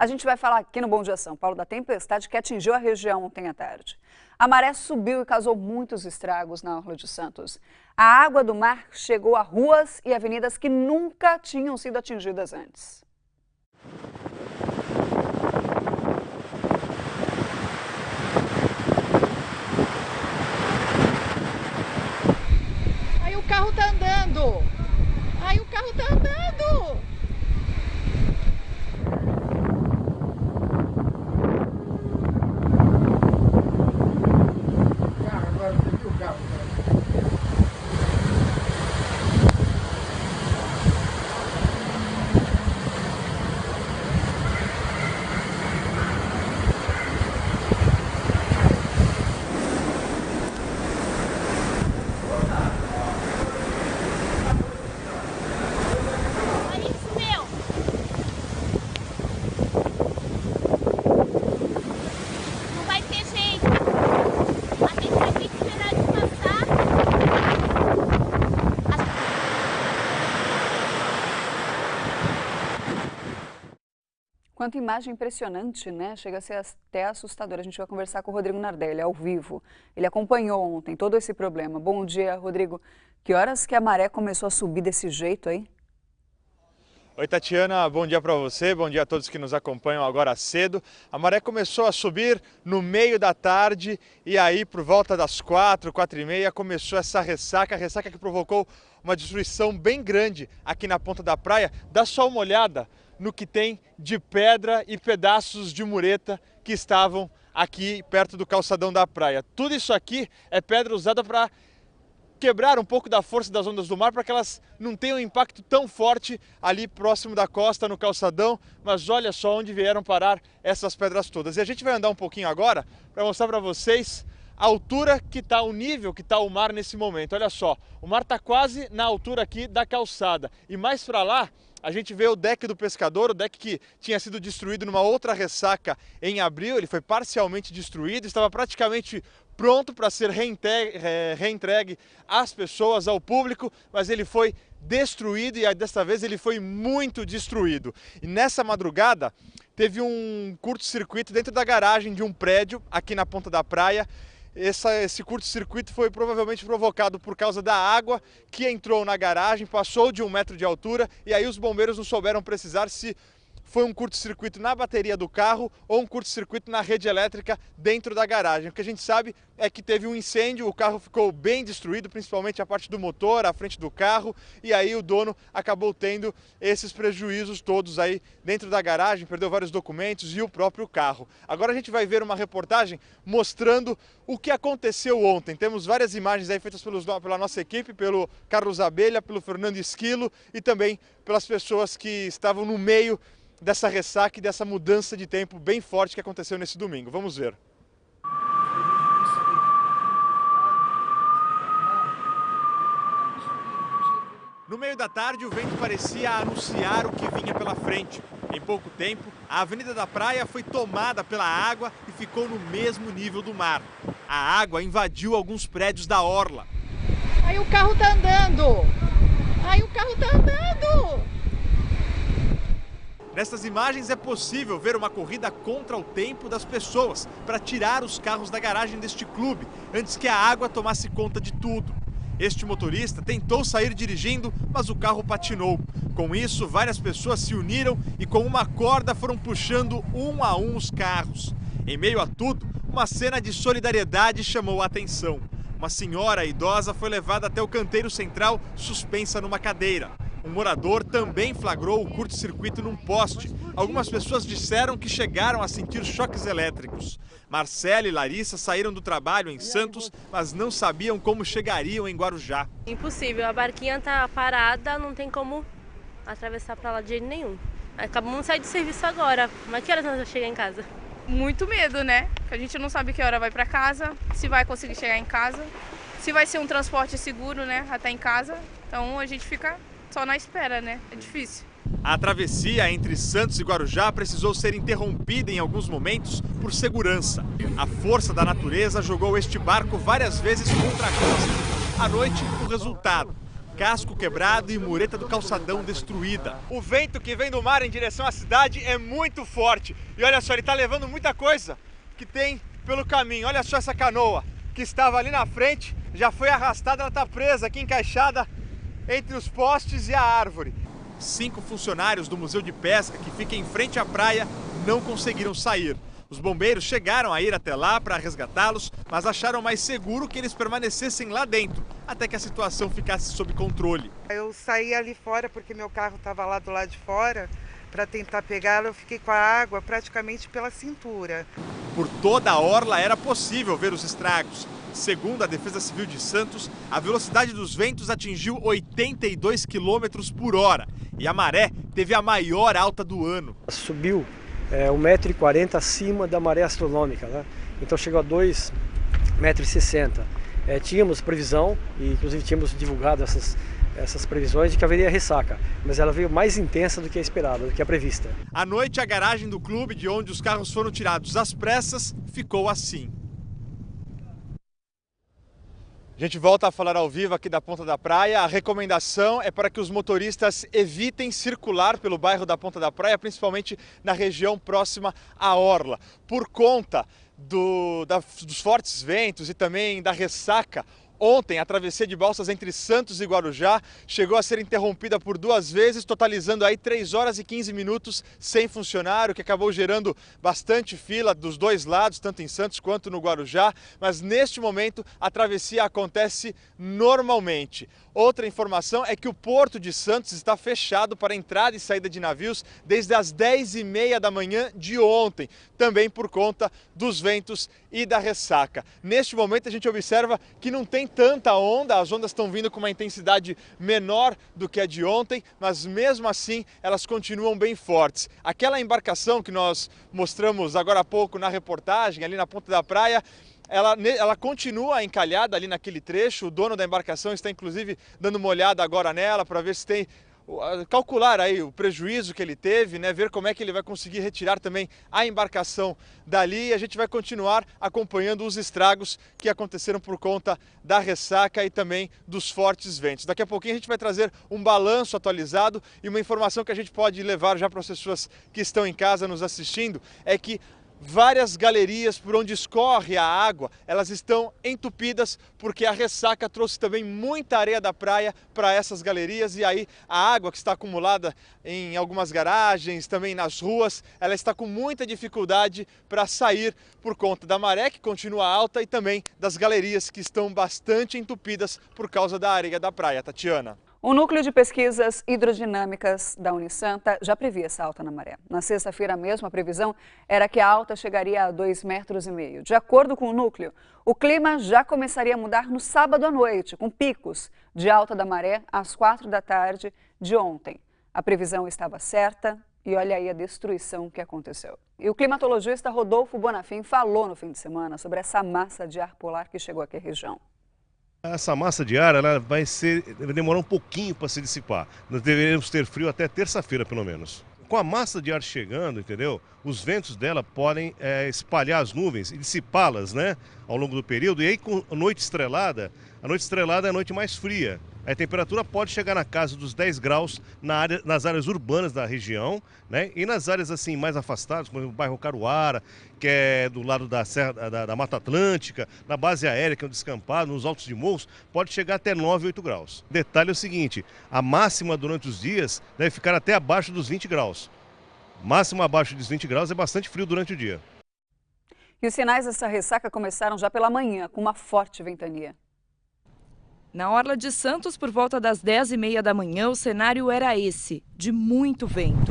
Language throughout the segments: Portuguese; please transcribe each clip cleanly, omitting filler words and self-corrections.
A gente vai falar aqui no Bom Dia São Paulo da tempestade que atingiu a região ontem à tarde. A maré subiu e causou muitos estragos na Orla de Santos. A água do mar chegou a ruas e avenidas que nunca tinham sido atingidas antes. Aí o carro tá andando! Aí o carro tá andando! Quanta imagem impressionante, né? Chega a ser até assustador. A gente vai conversar com o Rodrigo Nardelli, ao vivo. Ele acompanhou ontem todo esse problema. Bom dia, Rodrigo. Que horas que a maré começou a subir desse jeito aí? Oi, Tatiana, bom dia para você, bom dia a todos que nos acompanham agora cedo. A maré começou a subir no meio da tarde e aí por volta das 4h30 começou essa ressaca que provocou uma destruição bem grande aqui na ponta da praia. Dá só uma olhada no que tem de pedra e pedaços de mureta que estavam aqui perto do calçadão da praia. Tudo isso aqui é pedra usada para quebrar um pouco da força das ondas do mar para que elas não tenham um impacto tão forte ali próximo da costa, no calçadão, mas olha só onde vieram parar essas pedras todas. E a gente vai andar um pouquinho agora para mostrar para vocês a altura que está, o nível que está o mar nesse momento. Olha só, o mar está quase na altura aqui da calçada e mais para lá a gente vê o deck do pescador, o deck que tinha sido destruído numa outra ressaca em abril. Ele foi parcialmente destruído, estava praticamente pronto para ser reentregue às pessoas, ao público, mas ele foi destruído e desta vez ele foi muito destruído. E nessa madrugada teve um curto-circuito dentro da garagem de um prédio aqui na ponta da praia. Esse curto-circuito foi provavelmente provocado por causa da água que entrou na garagem, passou de 1 metro de altura e aí os bombeiros não souberam precisar se foi um curto-circuito na bateria do carro ou um curto-circuito na rede elétrica dentro da garagem. O que a gente sabe é que teve um incêndio, o carro ficou bem destruído, principalmente a parte do motor, a frente do carro, e aí o dono acabou tendo esses prejuízos todos aí dentro da garagem, perdeu vários documentos e o próprio carro. Agora a gente vai ver uma reportagem mostrando o que aconteceu ontem. Temos várias imagens aí feitas pela nossa equipe, pelo Carlos Abelha, pelo Fernando Esquilo e também pelas pessoas que estavam no meio dessa ressaca e dessa mudança de tempo bem forte que aconteceu nesse domingo. Vamos ver. No meio da tarde, o vento parecia anunciar o que vinha pela frente. Em pouco tempo, a Avenida da Praia foi tomada pela água e ficou no mesmo nível do mar. A água invadiu alguns prédios da orla. Aí o carro tá andando! Aí o carro tá andando! Nestas imagens é possível ver uma corrida contra o tempo das pessoas para tirar os carros da garagem deste clube antes que a água tomasse conta de tudo. Este motorista tentou sair dirigindo, mas o carro patinou. Com isso, várias pessoas se uniram e com uma corda foram puxando um a um os carros. Em meio a tudo, uma cena de solidariedade chamou a atenção. Uma senhora idosa foi levada até o canteiro central, suspensa numa cadeira. Um morador também flagrou o curto-circuito num poste. Algumas pessoas disseram que chegaram a sentir choques elétricos. Marcela e Larissa saíram do trabalho em Santos, mas não sabiam como chegariam em Guarujá. Impossível, a barquinha tá parada, não tem como atravessar para lá de jeito nenhum. Acabamos de sair de serviço agora, mas que horas nós vamos chegar em casa? Muito medo, né? Porque a gente não sabe que hora vai para casa, se vai conseguir chegar em casa, se vai ser um transporte seguro, né, até em casa. Então a gente fica só na espera, né? É difícil. A travessia entre Santos e Guarujá precisou ser interrompida em alguns momentos por segurança. A força da natureza jogou este barco várias vezes contra a costa. À noite, o resultado. casco quebrado e mureta do calçadão destruída. O vento que vem do mar em direção à cidade é muito forte. E olha só, ele está levando muita coisa que tem pelo caminho. Olha só essa canoa que estava ali na frente, já foi arrastada, ela está presa aqui, encaixada entre os postes e a árvore. 5 funcionários do Museu de Pesca, que fica em frente à praia, não conseguiram sair. Os bombeiros chegaram a ir até lá para resgatá-los, mas acharam mais seguro que eles permanecessem lá dentro, até que a situação ficasse sob controle. Eu saí ali fora porque meu carro estava lá do lado de fora para tentar pegá-lo. Eu fiquei com a água praticamente pela cintura. Por toda a orla era possível ver os estragos. Segundo a Defesa Civil de Santos, a velocidade dos ventos atingiu 82 km por hora e a maré teve a maior alta do ano. Subiu 1,40 m acima da maré astronômica, né? Então chegou a 2,60 m. Tínhamos previsão, e inclusive tínhamos divulgado essas previsões de que haveria ressaca, mas ela veio mais intensa do que a esperada, do que a prevista. À noite, a garagem do clube, de onde os carros foram tirados às pressas, ficou assim. A gente volta a falar ao vivo aqui da Ponta da Praia. A recomendação é para que os motoristas evitem circular pelo bairro da Ponta da Praia, principalmente na região próxima à orla. Por conta dos fortes ventos e também da ressaca, ontem a travessia de balsas entre Santos e Guarujá chegou a ser interrompida por 2 vezes, totalizando aí 3 horas e 15 minutos sem funcionar, o que acabou gerando bastante fila dos dois lados, tanto em Santos quanto no Guarujá. Mas neste momento a travessia acontece normalmente. Outra informação é que o Porto de Santos está fechado para entrada e saída de navios desde as 10h30 da manhã de ontem, também por conta dos ventos e da ressaca. Neste momento a gente observa que não tem tanta onda, as ondas estão vindo com uma intensidade menor do que a de ontem, mas mesmo assim elas continuam bem fortes. Aquela embarcação que nós mostramos agora há pouco na reportagem, ali na Ponta da Praia, ela continua encalhada ali naquele trecho. O dono da embarcação está inclusive dando uma olhada agora nela para ver se tem, calcular aí o prejuízo que ele teve, né? Ver como é que ele vai conseguir retirar também a embarcação dali. E a gente vai continuar acompanhando os estragos que aconteceram por conta da ressaca e também dos fortes ventos. Daqui a pouquinho a gente vai trazer um balanço atualizado, e uma informação que a gente pode levar já para as pessoas que estão em casa nos assistindo é que várias galerias por onde escorre a água, elas estão entupidas porque a ressaca trouxe também muita areia da praia para essas galerias, e aí a água que está acumulada em algumas garagens, também nas ruas, ela está com muita dificuldade para sair por conta da maré que continua alta e também das galerias que estão bastante entupidas por causa da areia da praia. Tatiana. O Núcleo de Pesquisas Hidrodinâmicas da Unisanta já previa essa alta na maré. Na sexta-feira mesmo, a previsão era que a alta chegaria a 2,5 metros. De acordo com o núcleo, o clima já começaria a mudar no sábado à noite, com picos de alta da maré às 4 da tarde de ontem. A previsão estava certa e olha aí a destruição que aconteceu. E o climatologista Rodolfo Bonafim falou no fim de semana sobre essa massa de ar polar que chegou aqui à região. Essa massa de ar ela vai demorar um pouquinho para se dissipar. Nós deveremos ter frio até terça-feira, pelo menos. Com a massa de ar chegando, entendeu? Os ventos dela podem espalhar as nuvens e dissipá-las, né, ao longo do período. E aí, com a noite estrelada é a noite mais fria. A temperatura pode chegar na casa dos 10 graus nas áreas urbanas da região, né? E nas áreas assim mais afastadas, como o bairro Caruara, que é do lado da Serra da Mata Atlântica, na base aérea, que é um descampado, nos altos de morros, pode chegar até 9, 8 graus. O detalhe é o seguinte, a máxima durante os dias deve ficar até abaixo dos 20 graus. Máxima abaixo dos 20 graus é bastante frio durante o dia. E os sinais dessa ressaca começaram já pela manhã, com uma forte ventania. Na orla de Santos, por volta das 10h30 da manhã, o cenário era esse, de muito vento.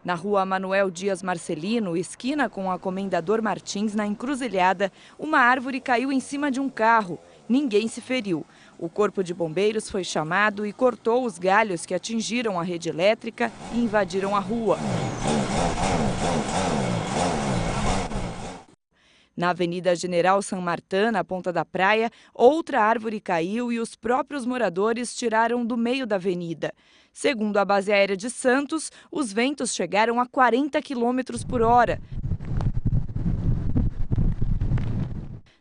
Na rua Manuel Dias Marcelino, esquina com a Comendador Martins, na encruzilhada, uma árvore caiu em cima de um carro. Ninguém se feriu. O corpo de bombeiros foi chamado e cortou os galhos que atingiram a rede elétrica e invadiram a rua. Na Avenida General San Martin, na Ponta da Praia, outra árvore caiu e os próprios moradores tiraram do meio da avenida. Segundo a base aérea de Santos, os ventos chegaram a 40 km por hora.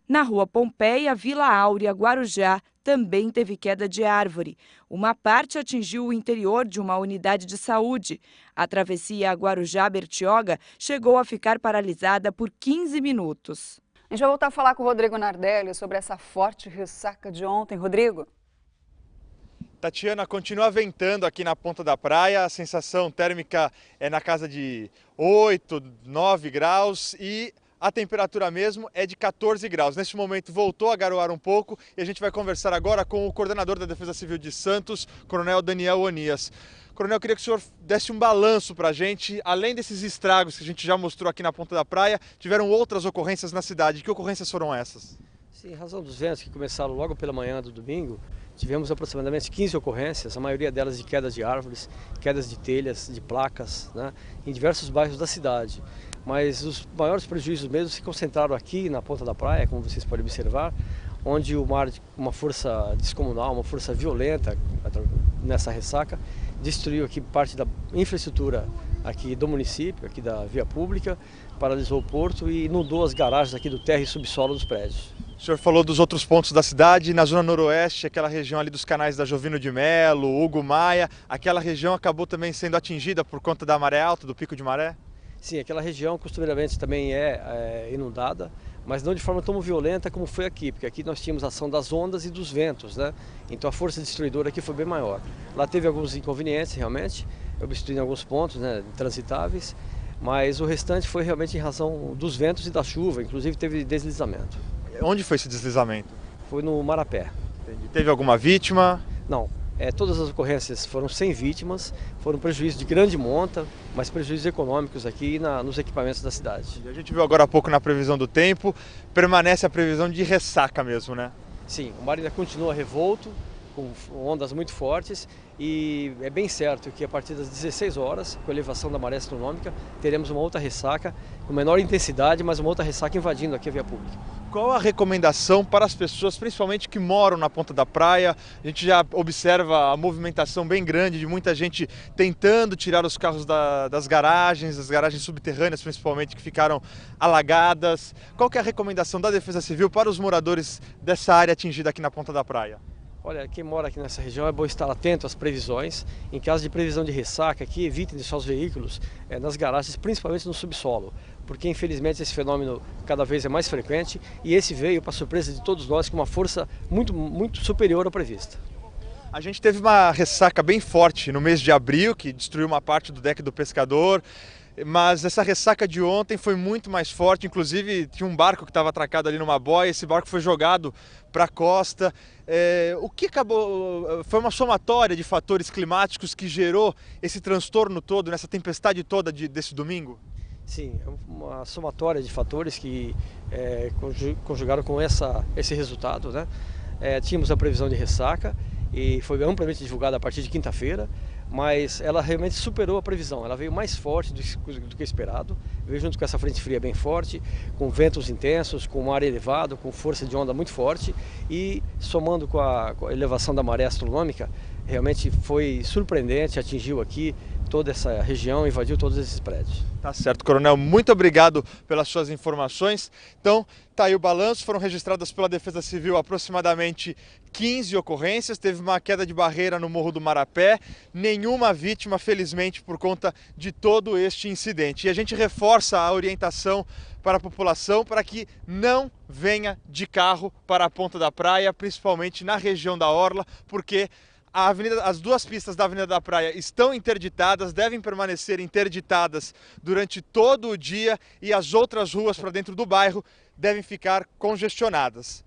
Na Rua Pompeia, Vila Áurea, Guarujá, também teve queda de árvore. Uma parte atingiu o interior de uma unidade de saúde. A travessia Guarujá-Bertioga chegou a ficar paralisada por 15 minutos. A gente vai voltar a falar com o Rodrigo Nardelli sobre essa forte ressaca de ontem. Rodrigo? Tatiana, continua ventando aqui na ponta da praia, a sensação térmica é na casa de 8, 9 graus e a temperatura mesmo é de 14 graus. Neste momento voltou a garoar um pouco e a gente vai conversar agora com o coordenador da Defesa Civil de Santos, Coronel Daniel Onias. Coronel, eu queria que o senhor desse um balanço para a gente. Além desses estragos que a gente já mostrou aqui na ponta da praia, tiveram outras ocorrências na cidade. Que ocorrências foram essas? Sim, em razão dos ventos que começaram logo pela manhã do domingo, tivemos aproximadamente 15 ocorrências, a maioria delas de quedas de árvores, quedas de telhas, de placas, né, em diversos bairros da cidade. Mas os maiores prejuízos mesmo se concentraram aqui na ponta da praia, como vocês podem observar, onde o mar, uma força descomunal, uma força violenta nessa ressaca, destruiu aqui parte da infraestrutura aqui do município, aqui da via pública, paralisou o porto e inundou as garagens aqui do térreo e subsolo dos prédios. O senhor falou dos outros pontos da cidade, na zona noroeste, aquela região ali dos canais da Jovino de Melo, Hugo Maia, aquela região acabou também sendo atingida por conta da maré alta, do pico de maré? Sim, aquela região costumeiramente também é inundada, mas não de forma tão violenta como foi aqui, porque aqui nós tínhamos a ação das ondas e dos ventos, né? Então a força destruidora aqui foi bem maior. Lá teve alguns inconvenientes realmente, obstruindo alguns pontos, né, intransitáveis, mas o restante foi realmente em razão dos ventos e da chuva, inclusive teve deslizamento. Onde foi esse deslizamento? Foi no Marapé. Entendi. Teve alguma vítima? Não. Todas as ocorrências foram sem vítimas, foram prejuízos de grande monta, mas prejuízos econômicos aqui nos equipamentos da cidade. A gente viu agora há pouco na previsão do tempo, permanece a previsão de ressaca mesmo, né? Sim, o mar ainda continua revolto, com ondas muito fortes e é bem certo que a partir das 16 horas, com a elevação da maré astronômica, teremos uma outra ressaca com menor intensidade, mas uma outra ressaca invadindo aqui a via pública. Qual a recomendação para as pessoas, principalmente que moram na ponta da praia? A gente já observa a movimentação bem grande de muita gente tentando tirar os carros das garagens, as garagens subterrâneas principalmente, que ficaram alagadas. Qual que é a recomendação da Defesa Civil para os moradores dessa área atingida aqui na ponta da praia? Olha, quem mora aqui nessa região é bom estar atento às previsões. Em caso de previsão de ressaca aqui, evitem deixar os veículos nas garagens, principalmente no subsolo, porque infelizmente esse fenômeno cada vez é mais frequente e esse veio para surpresa de todos nós com uma força muito superior à prevista. A gente teve uma ressaca bem forte no mês de abril, que destruiu uma parte do deck do pescador. Mas essa ressaca de ontem foi muito mais forte, inclusive tinha um barco que estava atracado ali numa boia, esse barco foi jogado para a costa. O que acabou, foi uma somatória de fatores climáticos que gerou esse transtorno todo, nessa tempestade toda desse domingo? Sim, é uma somatória de fatores que conjugaram com esse resultado, né? Tínhamos a previsão de ressaca e foi amplamente divulgada a partir de quinta-feira, mas ela realmente superou a previsão, ela veio mais forte do que esperado, veio junto com essa frente fria bem forte, com ventos intensos, com mar elevado, com força de onda muito forte e somando com a elevação da maré astronômica, realmente foi surpreendente, atingiu aqui toda essa região, invadiu todos esses prédios. Tá certo, Coronel, muito obrigado pelas suas informações. Então, tá aí o balanço, foram registradas pela Defesa Civil aproximadamente 15 ocorrências, teve uma queda de barreira no Morro do Marapé, nenhuma vítima, felizmente, por conta de todo este incidente. E a gente reforça a orientação para a população para que não venha de carro para a ponta da praia, principalmente na região da Orla, porque as duas pistas da Avenida da Praia estão interditadas, devem permanecer interditadas durante todo o dia e as outras ruas para dentro do bairro devem ficar congestionadas.